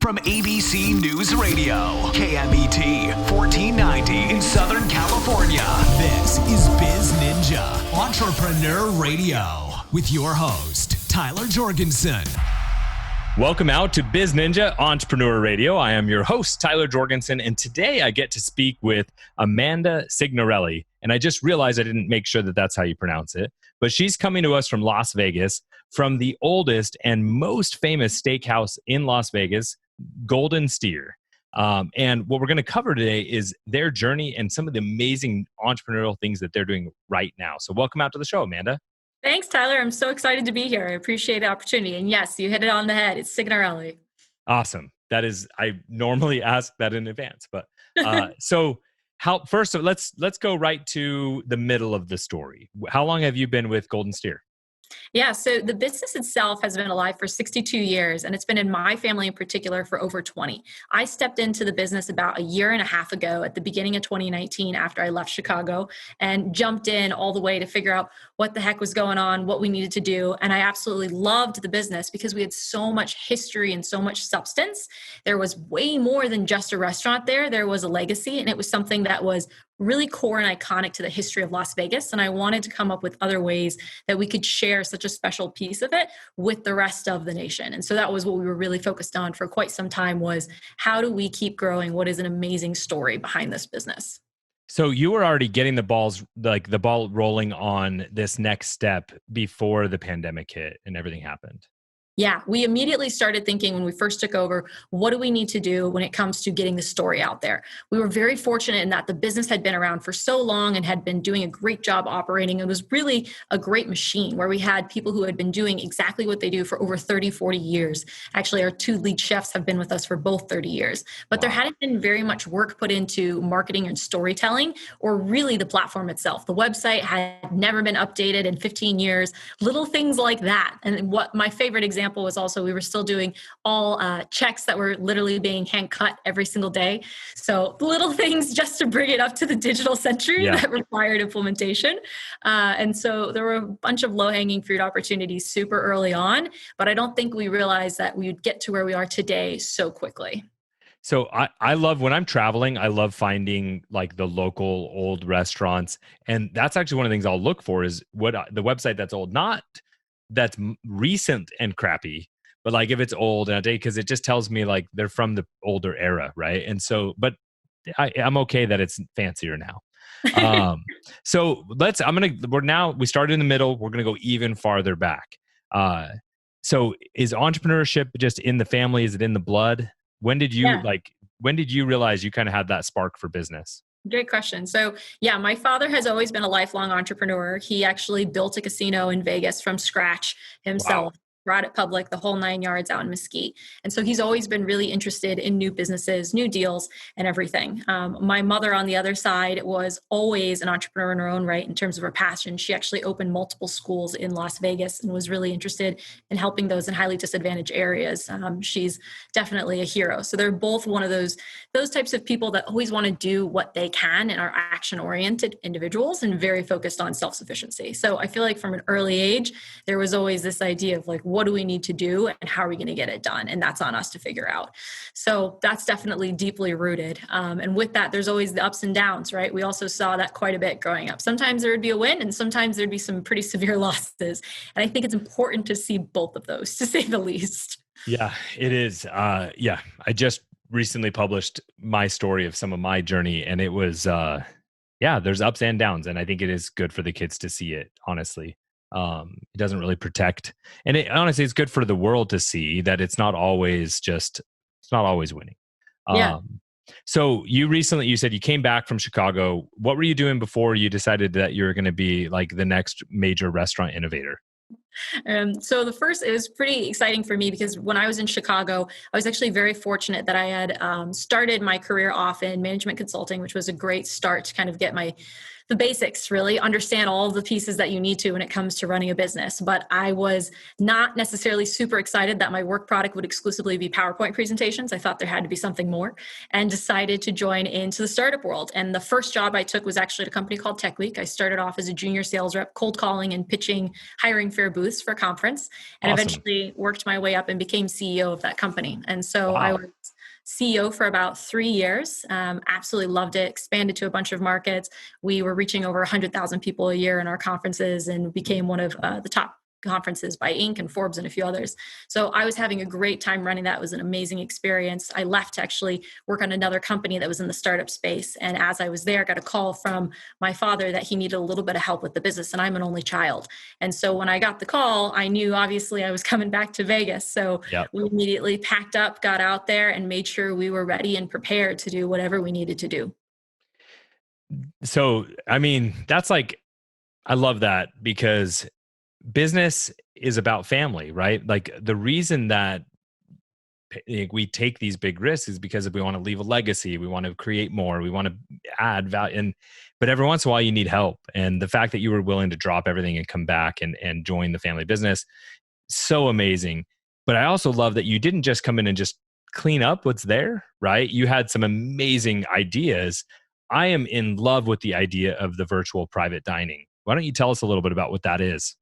from ABC News Radio, KMET 1490 in Southern California. This is BizNinja Entrepreneur Radio with your host, Tyler Jorgensen. Welcome out to BizNinja Entrepreneur Radio. I am your host, Tyler Jorgensen, and today I get to speak with Amanda Signorelli. And I just realized I didn't make sure that that's how you pronounce it. But she's coming to us from Las Vegas, from the oldest and most famous steakhouse in Las Vegas, Golden Steer. And what we're going to cover today is their journey and some of the amazing entrepreneurial things that they're doing right now. So welcome out to the show, Amanda. Thanks, Tyler. I'm so excited to be here. I appreciate the opportunity. And yes, you hit it on the head. It's Signorelli. Awesome. That is, I normally ask that in advance, but so let's go right to the middle of the story. How long have you been with Golden Steer? Yeah, so the business itself has been alive for 62 years, and it's been in my family in particular for over 20. I stepped into the business about a year and a half ago at the beginning of 2019 after I left Chicago and jumped in all the way to figure out what the heck was going on, what we needed to do. And I absolutely loved the business because we had so much history and so much substance. There was way more than just a restaurant there. There was a legacy, and it was something that was really core and iconic to the history of Las Vegas. And I wanted to come up with other ways that we could share such a special piece of it with the rest of the nation. And so that was what we were really focused on for quite some time, was how do we keep growing what is an amazing story behind this business? So you were already getting the ball rolling on this next step before the pandemic hit and everything happened. Yeah, we immediately started thinking when we first took over, what do we need to do when it comes to getting the story out there? We were very fortunate in that the business had been around for so long and had been doing a great job operating. It was really a great machine where we had people who had been doing exactly what they do for over 30, 40 years. Actually, our two lead chefs have been with us for both 30 years. But There hadn't been very much work put into marketing and storytelling, or really the platform itself. The website had never been updated in 15 years, little things like that. And what my favorite example was also, we were still doing all checks that were literally being hand cut every single day. So little things just to bring it up to the digital century that required implementation. And so there were a bunch of low-hanging fruit opportunities super early on, but I don't think we realized that we would get to where we are today so quickly. So I love, when I'm traveling, I love finding like the local old restaurants. And that's actually one of the things I'll look for is the website that's old, not that's recent and crappy, but like if it's old and outdated, because it just tells me like they're from the older era, right? And so, but I'm okay that it's fancier now. So we started in the middle. We're gonna go even farther back. So is entrepreneurship just in the family? Is it in the blood? When did you realize you kind of had that spark for business? Great question. So yeah, my father has always been a lifelong entrepreneur. He actually built a casino in Vegas from scratch himself. Wow. Brought it public, the whole 9 yards out in Mesquite. And so he's always been really interested in new businesses, new deals, and everything. My mother, on the other side, was always an entrepreneur in her own right in terms of her passion. She actually opened multiple schools in Las Vegas and was really interested in helping those in highly disadvantaged areas. She's definitely a hero. So they're both one of those types of people that always want to do what they can and are action-oriented individuals and very focused on self-sufficiency. So I feel like from an early age, there was always this idea of like, what do we need to do and how are we going to get it done? And that's on us to figure out. So that's definitely deeply rooted. And with that, there's always the ups and downs, right? We also saw that quite a bit growing up. Sometimes there would be a win and sometimes there'd be some pretty severe losses. And I think it's important to see both of those, to say the least. Yeah, it is. I just recently published my story of some of my journey, and it was, there's ups and downs. And I think it is good for the kids to see it, honestly. It doesn't really protect, and honestly, it's good for the world to see that it's not always winning. So you said you came back from Chicago. What were you doing before you decided that you were going to be like the next major restaurant innovator? So it was pretty exciting for me because when I was in Chicago, I was actually very fortunate that I had started my career off in management consulting, which was a great start to kind of get the basics, really understand all of the pieces that you need to when it comes to running a business. But I was not necessarily super excited that my work product would exclusively be PowerPoint presentations. I thought there had to be something more, and decided to join into the startup world. And the first job I took was actually at a company called Tech Week. I started off as a junior sales rep, cold calling and pitching hiring fair booths booths for a conference, and Awesome. eventually worked my way up and became CEO of that company. And so I Wow. was CEO for about 3 years. Absolutely loved it. Expanded to a bunch of markets. We were reaching over 100,000 people a year in our conferences, and became one of the top conferences by Inc. and Forbes and a few others. So I was having a great time running that. It was an amazing experience. I left to actually work on another company that was in the startup space. And as I was there, I got a call from my father that he needed a little bit of help with the business, and I'm an only child. And so when I got the call, I knew obviously I was coming back to Vegas. So Yep. we immediately packed up, got out there, and made sure we were ready and prepared to do whatever we needed to do. So, I mean, that's like, I love that because business is about family, right? Like the reason that we take these big risks is because if we want to leave a legacy, we want to create more, we want to add value. And but every once in a while, you need help. And the fact that you were willing to drop everything and come back and join the family business, so amazing. But I also love that you didn't just come in and just clean up what's there, right? You had some amazing ideas. I am in love with the idea of the virtual private dining. Why don't you tell us a little bit about what that is?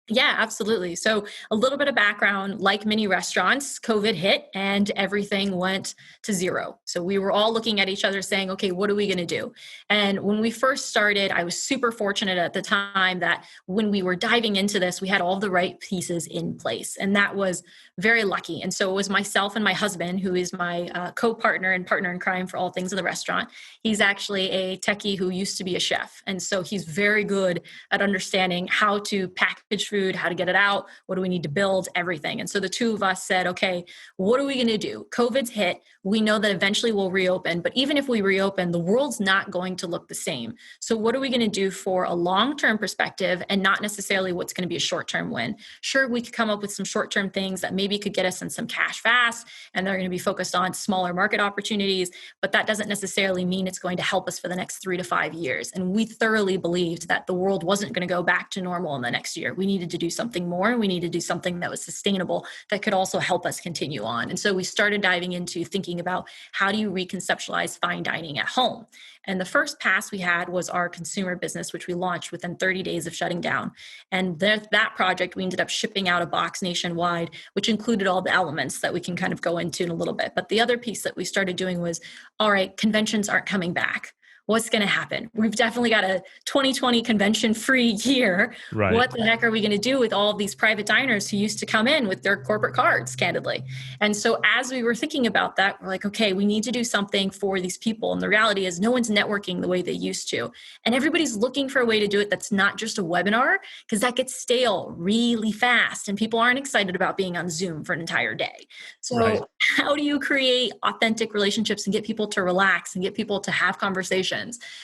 Yeah, absolutely. So, a little bit of background, like many restaurants, COVID hit and everything went to zero. So, we were all looking at each other saying, okay, what are we going to do? And when we first started, I was super fortunate at the time that when we were diving into this, we had all the right pieces in place. And that was very lucky. And so, it was myself and my husband, who is my co partner and partner in crime for all things of the restaurant. He's actually a techie who used to be a chef. And so, he's very good at understanding how to package food, how to get it out, what do we need to build, everything. And so the two of us said, okay, what are we going to do? COVID's hit. We know that eventually we'll reopen, but even if we reopen, the world's not going to look the same. So what are we going to do for a long-term perspective and not necessarily what's going to be a short-term win? Sure, we could come up with some short-term things that maybe could get us in some cash fast, and they're going to be focused on smaller market opportunities, but that doesn't necessarily mean it's going to help us for the next 3 to 5 years. And we thoroughly believed that the world wasn't going to go back to normal in the next year. We needed to do something more. We needed to do something that was sustainable that could also help us continue on. And so we started diving into thinking about how do you reconceptualize fine dining at home? And the first pass we had was our consumer business, which we launched within 30 days of shutting down. And that project, we ended up shipping out a box nationwide, which included all the elements that we can kind of go into in a little bit. But the other piece that we started doing was, all right, conventions aren't coming back. What's going to happen? We've definitely got a 2020 convention free year. Right. What the heck are we going to do with all of these private diners who used to come in with their corporate cards, candidly? And so as we were thinking about that, we're like, okay, we need to do something for these people. And the reality is no one's networking the way they used to. And everybody's looking for a way to do it that's not just a webinar, because that gets stale really fast. And people aren't excited about being on Zoom for an entire day. So Right. how do you create authentic relationships and get people to relax and get people to have conversations?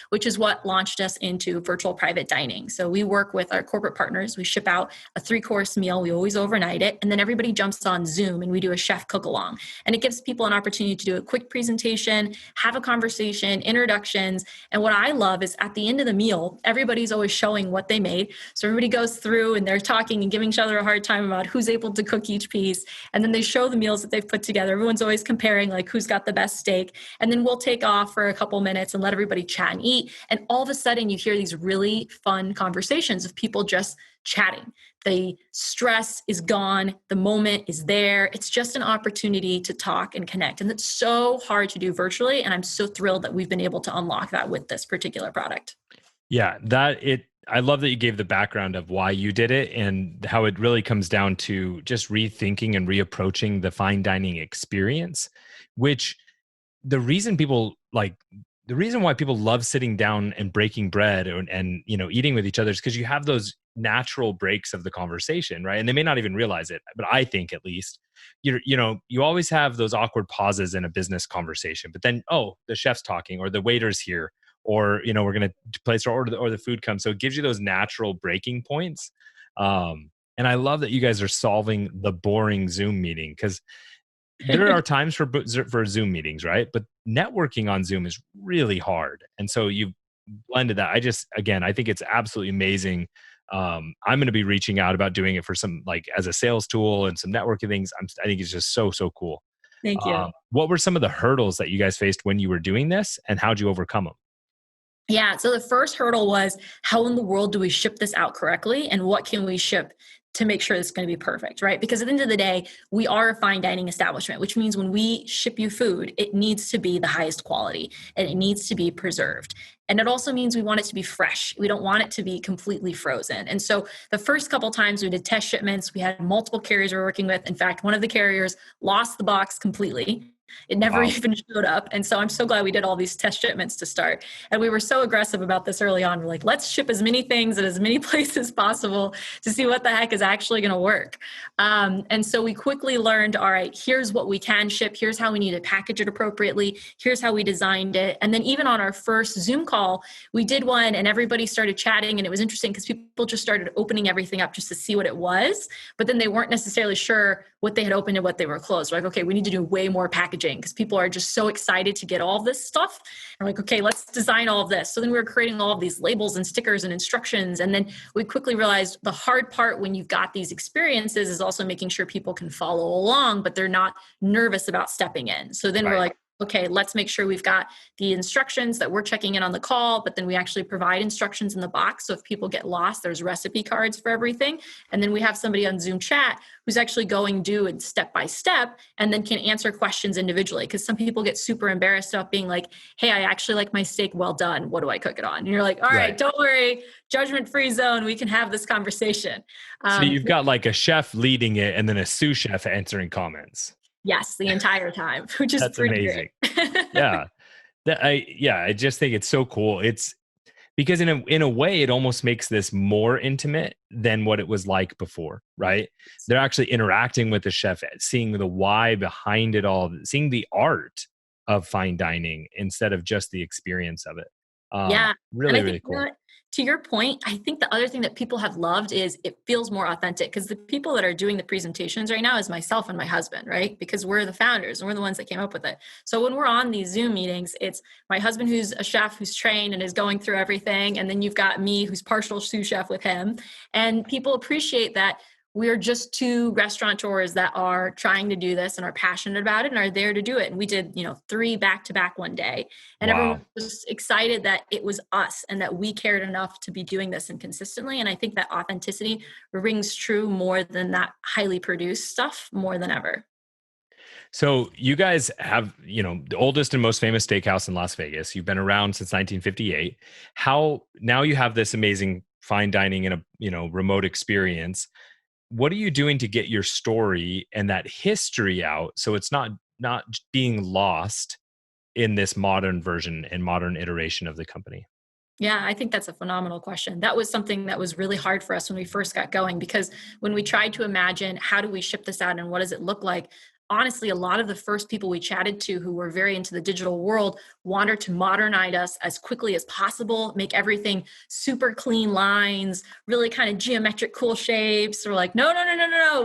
Which is what launched us into virtual private dining. So we work with our corporate partners. We ship out a 3-course meal. We always overnight it. And then everybody jumps on Zoom and we do a chef cook along. And it gives people an opportunity to do a quick presentation, have a conversation, introductions. And what I love is at the end of the meal, everybody's always showing what they made. So everybody goes through and they're talking and giving each other a hard time about who's able to cook each piece. And then they show the meals that they've put together. Everyone's always comparing like who's got the best steak. And then we'll take off for a couple minutes and let everybody chat and eat. And all of a sudden you hear these really fun conversations of people just chatting. The stress is gone. The moment is there. It's just an opportunity to talk and connect. And it's so hard to do virtually. And I'm so thrilled that we've been able to unlock that with this particular product. Yeah, I love that you gave the background of why you did it and how it really comes down to just rethinking and reapproaching the fine dining experience, which the reason people like the reason why people love sitting down and breaking bread and eating with each other is because you have those natural breaks of the conversation, right? And they may not even realize it, but I think at least you always have those awkward pauses in a business conversation, but then the chef's talking or the waiter's here or we're going to place our order or the food comes, so it gives you those natural breaking points. And I love that you guys are solving the boring Zoom meeting because there are times for Zoom meetings, right? But networking on Zoom is really hard. And so you've blended that. I think it's absolutely amazing. I'm going to be reaching out about doing it for some like as a sales tool and some networking things. I think it's just so, so cool. Thank you. What were some of the hurdles that you guys faced when you were doing this and how'd you overcome them? Yeah. So the first hurdle was how in the world do we ship this out correctly and what can we ship to make sure it's going to be perfect, right? Because at the end of the day, we are a fine dining establishment, which means when we ship you food, it needs to be the highest quality and it needs to be preserved. And it also means we want it to be fresh. We don't want it to be completely frozen. And so the first couple times we did test shipments, we had multiple carriers we were working with. In fact, one of the carriers lost the box completely. It never even showed up. And so I'm so glad we did all these test shipments to start. And we were so aggressive about this early on. We're like, let's ship as many things at as many places as possible to see what the heck is actually going to work. And so we quickly learned, all right, here's what we can ship. Here's how we need to package it appropriately. Here's how we designed it. And then even on our first Zoom call, we did one and everybody started chatting. And it was interesting because people just started opening everything up just to see what it was. But then they weren't necessarily sure what they had opened and what they were closed. We're like, okay, we need to do way more packaging because people are just so excited to get all of this stuff. And we're like, okay, let's design all of this. So then we were creating all of these labels and stickers and instructions. And then we quickly realized the hard part when you've got these experiences is also making sure people can follow along, but they're not nervous about stepping in. So then we're like, okay, let's make sure we've got the instructions that we're checking in on the call, but then we actually provide instructions in the box. So if people get lost, there's recipe cards for everything. And then we have somebody on Zoom chat who's actually going do it step by step and then can answer questions individually. Because some people get super embarrassed about being like, hey, I actually like my steak well done. What do I cook it on? And you're like, all right, don't worry, judgment-free zone. We can have this conversation. So you've got like a chef leading it and then a sous chef answering comments. Yes, the entire time, which is pretty amazing. Great. Yeah. I just think it's so cool. It's because in a way, it almost makes this more intimate than what it was like before, right? They're actually interacting with the chef, seeing the why behind it all, seeing the art of fine dining instead of just the experience of it. Really, really cool. To your point, I think the other thing that people have loved is it feels more authentic because the people that are doing the presentations right now is myself and my husband, right? Because we're the founders and we're the ones that came up with it. So when we're on these Zoom meetings, it's my husband who's a chef who's trained and is going through everything. And then you've got me who's partial sous chef with him. And people appreciate that we're just two restaurateurs that are trying to do this and are passionate about it and are there to do it. And we did, 3 back-to-back one day. And everyone was excited that it was us and that we cared enough to be doing this and consistently. And I think that authenticity rings true more than that highly produced stuff more than ever. So you guys have, the oldest and most famous steakhouse in Las Vegas. You've been around since 1958. How now you have this amazing fine dining and a, remote experience. What are you doing to get your story and that history out so it's not being lost in this modern version and modern iteration of the company? Yeah, I think that's a phenomenal question. That was something that was really hard for us when we first got going, because when we tried to imagine how do we ship this out and what does it look like, honestly, a lot of the first people we chatted to who were very into the digital world wanted to modernize us as quickly as possible, make everything super clean lines, really kind of geometric, cool shapes. We're like, no.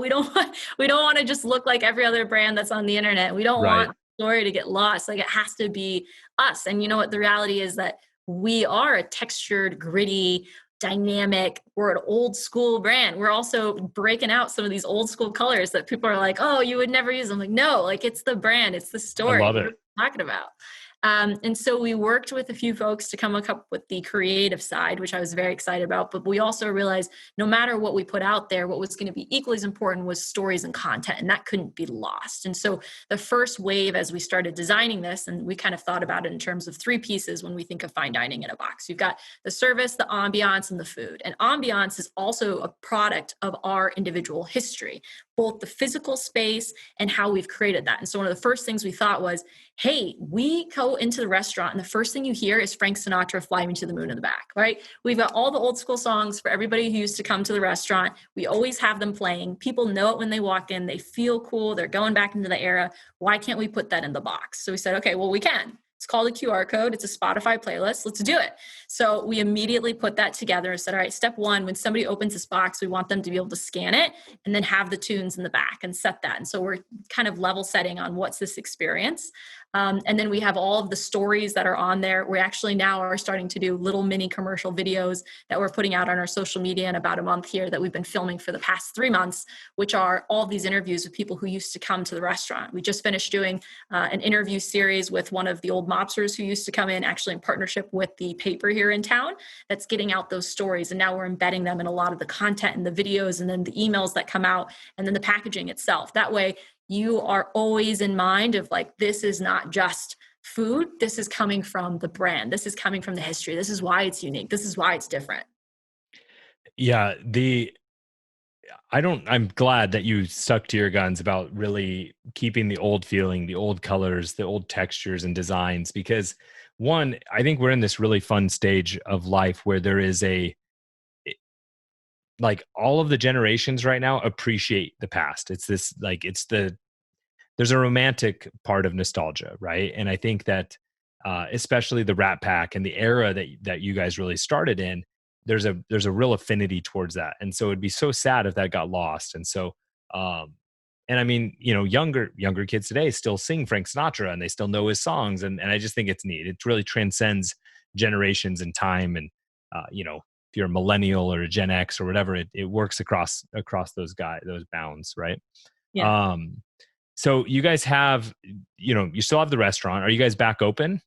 We don't want to just look like every other brand that's on the internet. We don't want the story to get lost. Like, it has to be us. And you know what? The reality is that we are a textured, gritty, dynamic, we're an old school brand. We're also breaking out some of these old school colors that people are like, oh, you would never use them. Like, no, like, it's the brand, it's the story. I love it. What are you talking about? And so we worked with a few folks to come up with the creative side, which I was very excited about. But we also realized no matter what we put out there, what was going to be equally as important was stories and content, and that couldn't be lost. And so the first wave, as we started designing this, and we kind of thought about it in terms of 3 pieces when we think of fine dining in a box. You've got the service, the ambiance, and the food. And ambiance is also a product of our individual history, both the physical space and how we've created that. And so one of the first things we thought was, hey, we go into the restaurant and the first thing you hear is Frank Sinatra, Fly Me to the Moon in the back, right? We've got all the old school songs for everybody who used to come to the restaurant. We always have them playing. People know it when they walk in. They feel cool. They're going back into the era. Why can't we put that in the box? So we said, okay, well, we can. It's called a QR code. It's a Spotify playlist. Let's do it. So we immediately put that together and said, all right, step 1, when somebody opens this box, we want them to be able to scan it and then have the tunes in the back and set that. And so we're kind of level setting on what's this experience. And then we have all of the stories that are on there. We actually now are starting to do little mini commercial videos that we're putting out on our social media in about a month here that we've been filming for the past 3 months, which are all these interviews with people who used to come to the restaurant. We just finished doing an interview series with one of the old mobsters who used to come in actually in partnership with the paper here in town that's getting out those stories. And now we're embedding them in a lot of the content and the videos and then the emails that come out and then the packaging itself. That way you are always in mind of like, this is not just food. This is coming from the brand. This is coming from the history. This is why it's unique. This is why it's different. Yeah. I'm glad that you stuck to your guns about really keeping the old feeling, the old colors, the old textures and designs, because one, I think we're in this really fun stage of life where there is like all of the generations right now appreciate the past. It's this, like, there's a romantic part of nostalgia, right? And I think that especially the Rat Pack and the era that you guys really started in, there's a real affinity towards that. And so it'd be so sad if that got lost. And so, and I mean, younger kids today still sing Frank Sinatra and they still know his songs. And I just think it's neat. It really transcends generations and time. And, if you're a millennial or a Gen X or whatever, it works across those bounds. Right. Yeah. So you guys have, you still have the restaurant. Are you guys back open?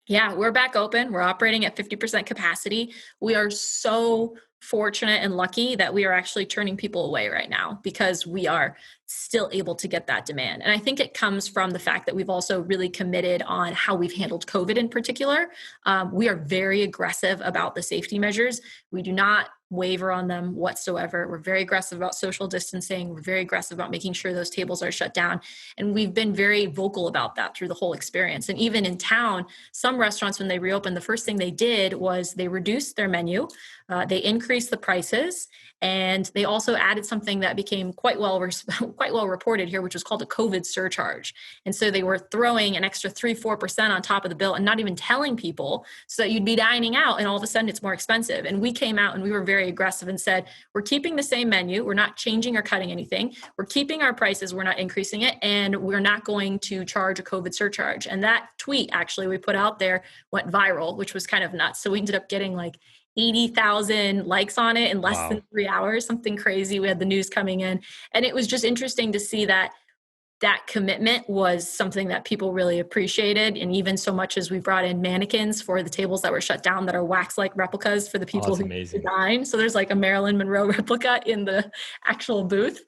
Yeah, we're back open. We're operating at 50% capacity. We are so fortunate and lucky that we are actually turning people away right now because we are still able to get that demand. And I think it comes from the fact that we've also really committed on how we've handled COVID in particular. We are very aggressive about the safety measures. We do not waver on them whatsoever. We're very aggressive about social distancing. We're very aggressive about making sure those tables are shut down. And we've been very vocal about that through the whole experience. And even in town, some restaurants, when they reopened, the first thing they did was they reduced their menu. They increased the prices, and they also added something that became quite well reported here, which was called a COVID surcharge. And so they were throwing an extra 3-4% on top of the bill and not even telling people, so that you'd be dining out and all of a sudden it's more expensive. And we came out and we were very aggressive and said, we're keeping the same menu. We're not changing or cutting anything. We're keeping our prices. We're not increasing it. And we're not going to charge a COVID surcharge. And that tweet actually we put out there went viral, which was kind of nuts. So we ended up getting like 80,000 likes on it in less than 3 hours, something crazy. We had the news coming in, and it was just interesting to see that commitment was something that people really appreciated. And even so much as we brought in mannequins for the tables that were shut down that are wax-like replicas for the people who dine. So there's like a Marilyn Monroe replica in the actual booth.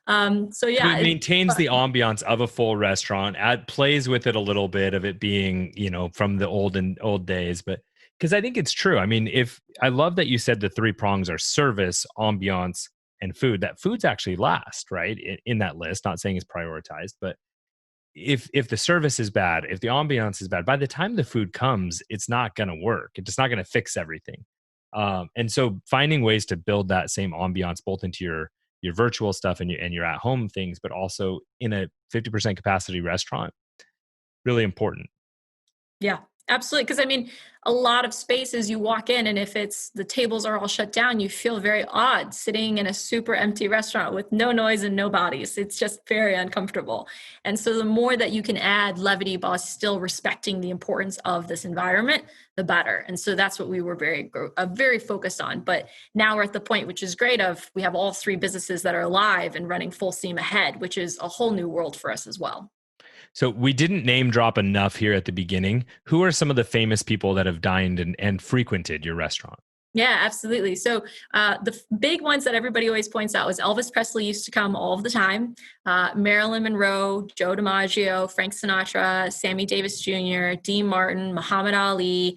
So yeah, it maintains the ambiance of a full restaurant. Plays with it a little bit of it being, from the old days, but because I think it's true. I mean, I love that you said the three prongs are service, ambiance, and food. That food's actually last, right? In that list, not saying it's prioritized, but if the service is bad, if the ambiance is bad, by the time the food comes, it's not going to work. It's not going to fix everything. And so finding ways to build that same ambiance both into your virtual stuff and your at home things, but also in a 50% capacity restaurant, really important. Yeah, absolutely. Because I mean, a lot of spaces you walk in, and if the tables are all shut down, you feel very odd sitting in a super empty restaurant with no noise and no bodies. It's just very uncomfortable. And so the more that you can add levity while still respecting the importance of this environment, the better. And so that's what we were very focused on. But now we're at the point, which is great, of we have all three businesses that are alive and running full steam ahead, which is a whole new world for us as well. So we didn't name drop enough here at the beginning. Who are some of the famous people that have dined and frequented your restaurant? Yeah, absolutely. So the big ones that everybody always points out was Elvis Presley used to come all of the time. Marilyn Monroe, Joe DiMaggio, Frank Sinatra, Sammy Davis Jr., Dean Martin, Muhammad Ali,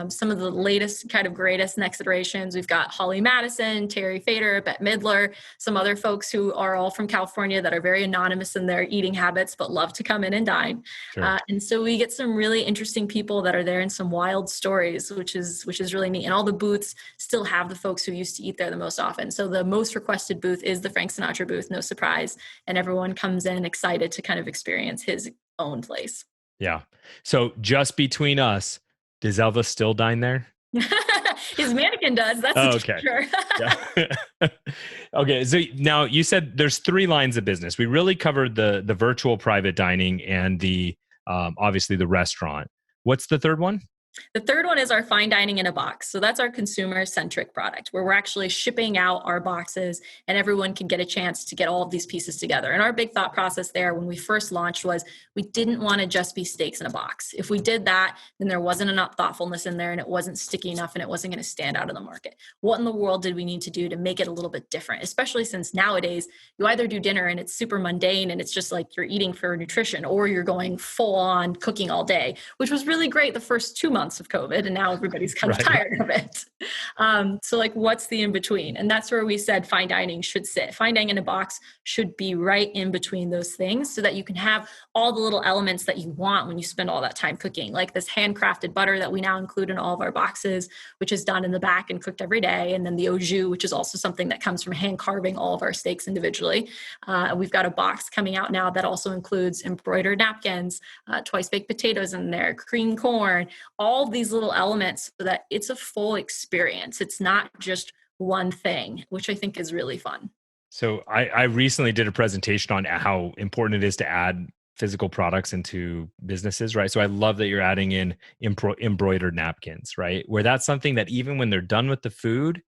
some of the latest kind of greatest next iterations. We've got Holly Madison, Terry Fader, Bette Midler, some other folks who are all from California that are very anonymous in their eating habits, but love to come in and dine. Sure. And so we get some really interesting people that are there and some wild stories, which is really neat. And all the booths still have the folks who used to eat there the most often. So the most requested booth is the Frank Sinatra booth, no surprise. And everyone comes in excited to kind of experience his own place. Yeah. So just between us, does Elvis still dine there? His mannequin does. That's okay. Sure. Okay. So now you said there's 3 lines of business. We really covered the virtual private dining and the obviously the restaurant. What's the third one? The third one is our fine dining in a box. So that's our consumer-centric product where we're actually shipping out our boxes and everyone can get a chance to get all of these pieces together. And our big thought process there when we first launched was we didn't want to just be steaks in a box. If we did that, then there wasn't enough thoughtfulness in there and it wasn't sticky enough and it wasn't going to stand out in the market. What in the world did we need to do to make it a little bit different? Especially since nowadays you either do dinner and it's super mundane and it's just like you're eating for nutrition, or you're going full on cooking all day, which was really great the first 2 months of COVID, and now everybody's kind of tired of it. So like, what's the in between? And that's where we said fine dining should sit. Fine dining in a box should be right in between those things so that you can have all the little elements that you want when you spend all that time cooking, like this handcrafted butter that we now include in all of our boxes, which is done in the back and cooked every day. And then the au jus, which is also something that comes from hand carving all of our steaks individually. We've got a box coming out now that also includes embroidered napkins, twice baked potatoes in there, cream corn, all these little elements so that it's a full experience. It's not just one thing, which I think is really fun. So I recently did a presentation on how important it is to add physical products into businesses, right? So I love that you're adding in embroidered napkins, right? Where that's something that even when they're done with the food,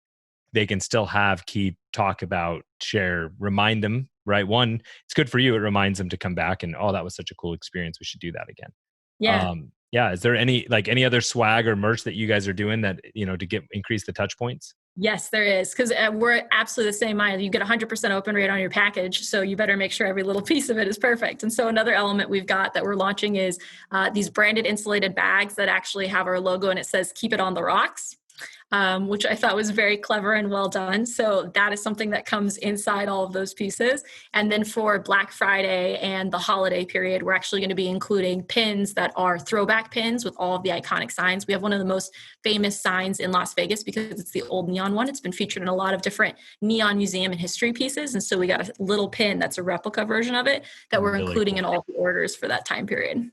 they can still keep, talk about, share, remind them, right? One, it's good for you. It reminds them to come back and, oh, that was such a cool experience. We should do that again. Yeah. Yeah. Is there any other swag or merch that you guys are doing that, to increase the touch points? Yes, there is. Because we're absolutely the same mind. You get 100% open rate on your package. So you better make sure every little piece of it is perfect. And so another element we've got that we're launching is these branded insulated bags that actually have our logo and it says, "Keep it on the rocks." Which I thought was very clever and well done. So that is something that comes inside all of those pieces. And then for Black Friday and the holiday period, we're actually going to be including pins that are throwback pins with all of the iconic signs. We have one of the most famous signs in Las Vegas because it's the old neon one. It's been featured in a lot of different neon museum and history pieces. And so we got a little pin that's a replica version of it that we're really including cool in all the orders for that time period.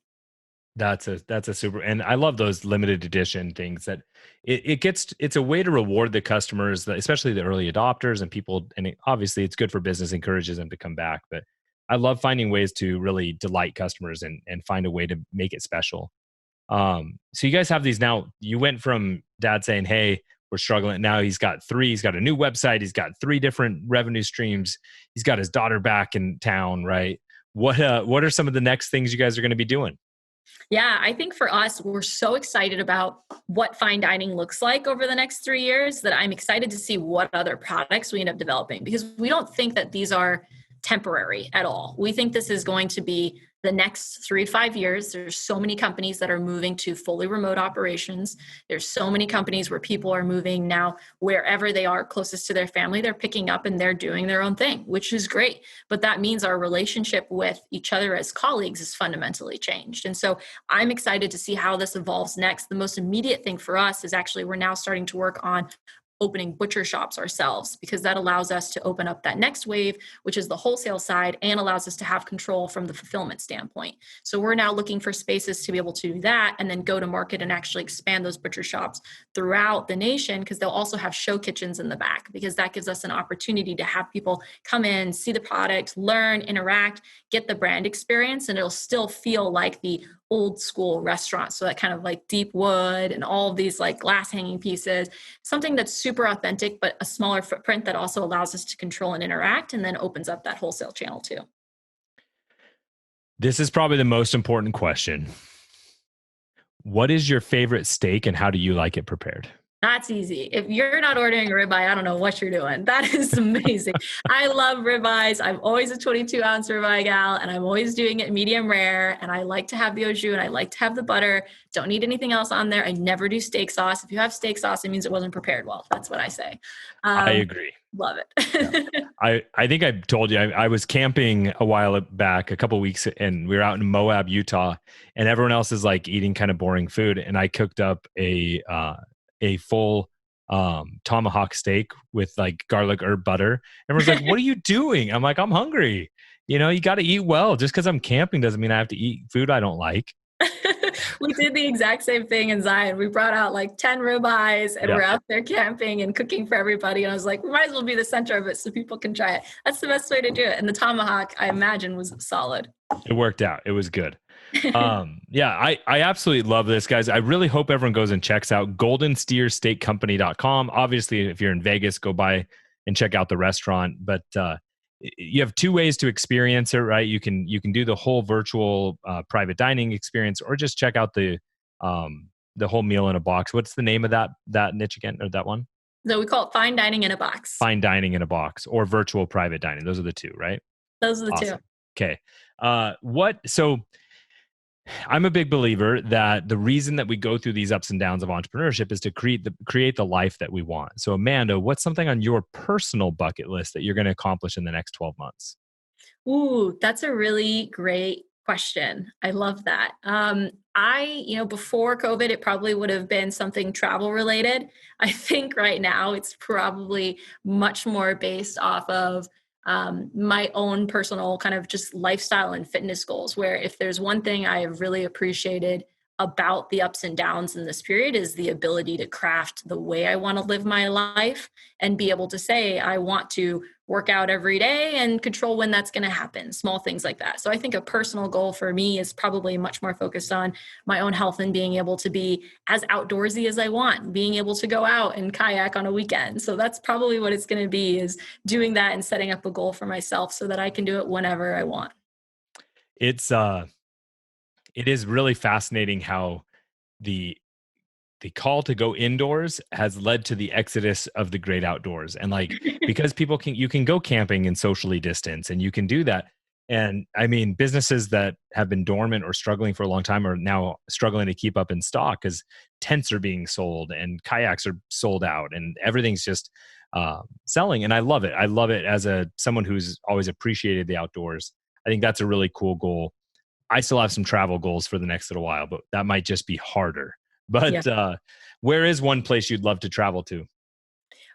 That's a super, and I love those limited edition things that it's a way to reward the customers, especially the early adopters and people. And obviously it's good for business, encourages them to come back. But I love finding ways to really delight customers and find a way to make it special. So you guys have these now. You went from dad saying, "Hey, we're struggling." Now he's got three. He's got a new website. He's got 3 different revenue streams. He's got his daughter back in town, right? What are some of the next things you guys are going to be doing? Yeah, I think for us, we're so excited about what fine dining looks like over the next 3 years that I'm excited to see what other products we end up developing, because we don't think that these are temporary at all. We think this is going to be the next 3 to 5 years. There's so many companies that are moving to fully remote operations. There's so many companies where people are moving now wherever they are closest to their family, they're picking up and they're doing their own thing, which is great. But that means our relationship with each other as colleagues is fundamentally changed. And so I'm excited to see how this evolves next. The most immediate thing for us is actually we're now starting to work on opening butcher shops ourselves, because that allows us to open up that next wave, which is the wholesale side, and allows us to have control from the fulfillment standpoint. So we're now looking for spaces to be able to do that and then go to market and actually expand those butcher shops throughout the nation, because they'll also have show kitchens in the back, because that gives us an opportunity to have people come in, see the product, learn, interact, get the brand experience, and it'll still feel like the old school restaurant. So that kind of like deep wood and all of these like glass hanging pieces, something that's super authentic, but a smaller footprint that also allows us to control and interact, and then opens up that wholesale channel too. This is probably the most important question. What is your favorite steak and how do you like it prepared? That's easy. If you're not ordering a ribeye, I don't know what you're doing. That is amazing. I love ribeyes. I'm always a 22-ounce ribeye gal, and I'm always doing it medium rare. And I like to have the au jus, and I like to have the butter. Don't need anything else on there. I never do steak sauce. If you have steak sauce, it means it wasn't prepared well. That's what I say. I agree. Love it. Yeah. I think I told you I was camping a while back, a couple of weeks, and we were out in Moab, Utah, and everyone else is like eating kind of boring food, and I cooked up a full tomahawk steak with like garlic herb butter. Everyone's like, "What are you doing?" I'm like, "I'm hungry. You got to eat well. Just because I'm camping doesn't mean I have to eat food I don't like." We did the exact same thing in Zion. We brought out like 10 ribeyes and we're out there camping and cooking for everybody. And I was like, we might as well be the center of it so people can try it. That's the best way to do it. And the tomahawk, I imagine, was solid. It worked out. It was good. Yeah, I absolutely love this, guys. I really hope everyone goes and checks out goldensteerstatecompany.com. Obviously, if you're in Vegas, go by and check out the restaurant. But you have two ways to experience it, right? You can do the whole virtual private dining experience, or just check out the whole meal in a box. What's the name of that niche again, or that one? So we call it fine dining in a box. Fine dining in a box, or virtual private dining. Those are the two, right? Those are the Awesome. two. Okay. So I'm a big believer that the reason that we go through these ups and downs of entrepreneurship is to create the life that we want. So Amanda, what's something on your personal bucket list that you're going to accomplish in the next 12 months? Ooh, that's a really great question. I love that. Before COVID, it probably would have been something travel related. I think right now it's probably much more based off of my own personal kind of just lifestyle and fitness goals, where if there's one thing I have really appreciated about the ups and downs in this period is the ability to craft the way I want to live my life and be able to say, I want to work out every day and control when that's going to happen, small things like that. So I think a personal goal for me is probably much more focused on my own health and being able to be as outdoorsy as I want, being able to go out and kayak on a weekend. So that's probably what it's going to be, is doing that and setting up a goal for myself so that I can do it whenever I want. It is really fascinating how the call to go indoors has led to the exodus of the great outdoors. And because you can go camping and socially distance, and you can do that. And I mean, businesses that have been dormant or struggling for a long time are now struggling to keep up in stock, because tents are being sold and kayaks are sold out and everything's just selling. And I love it. I love it as someone who's always appreciated the outdoors. I think that's a really cool goal. I still have some travel goals for the next little while, but that might just be harder. But where is one place you'd love to travel to?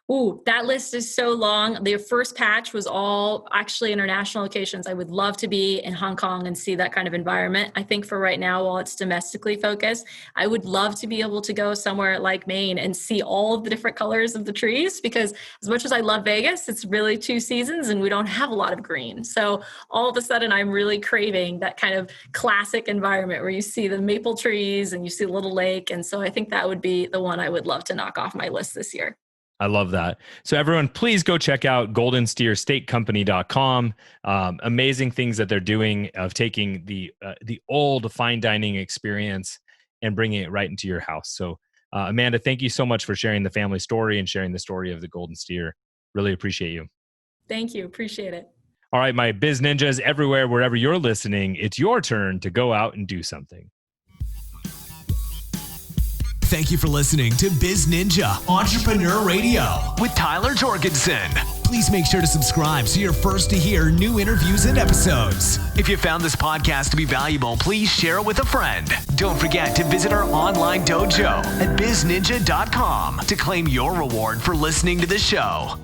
Ooh, that list is so long. The first patch was all actually international locations. I would love to be in Hong Kong and see that kind of environment. I think for right now, while it's domestically focused, I would love to be able to go somewhere like Maine and see all of the different colors of the trees, because as much as I love Vegas, it's really 2 seasons and we don't have a lot of green. So all of a sudden, I'm really craving that kind of classic environment where you see the maple trees and you see a little lake. And so I think that would be the one I would love to knock off my list this year. I love that. So everyone, please go check out goldensteerstatecompany.com. Amazing things that they're doing of taking the old fine dining experience and bringing it right into your house. So Amanda, thank you so much for sharing the family story and sharing the story of the Golden Steer. Really appreciate you. Thank you. Appreciate it. All right, my biz ninjas everywhere, wherever you're listening, it's your turn to go out and do something. Thank you for listening to BizNinja Entrepreneur Radio with Tyler Jorgensen. Please make sure to subscribe so you're first to hear new interviews and episodes. If you found this podcast to be valuable, please share it with a friend. Don't forget to visit our online dojo at bizninja.com to claim your reward for listening to the show.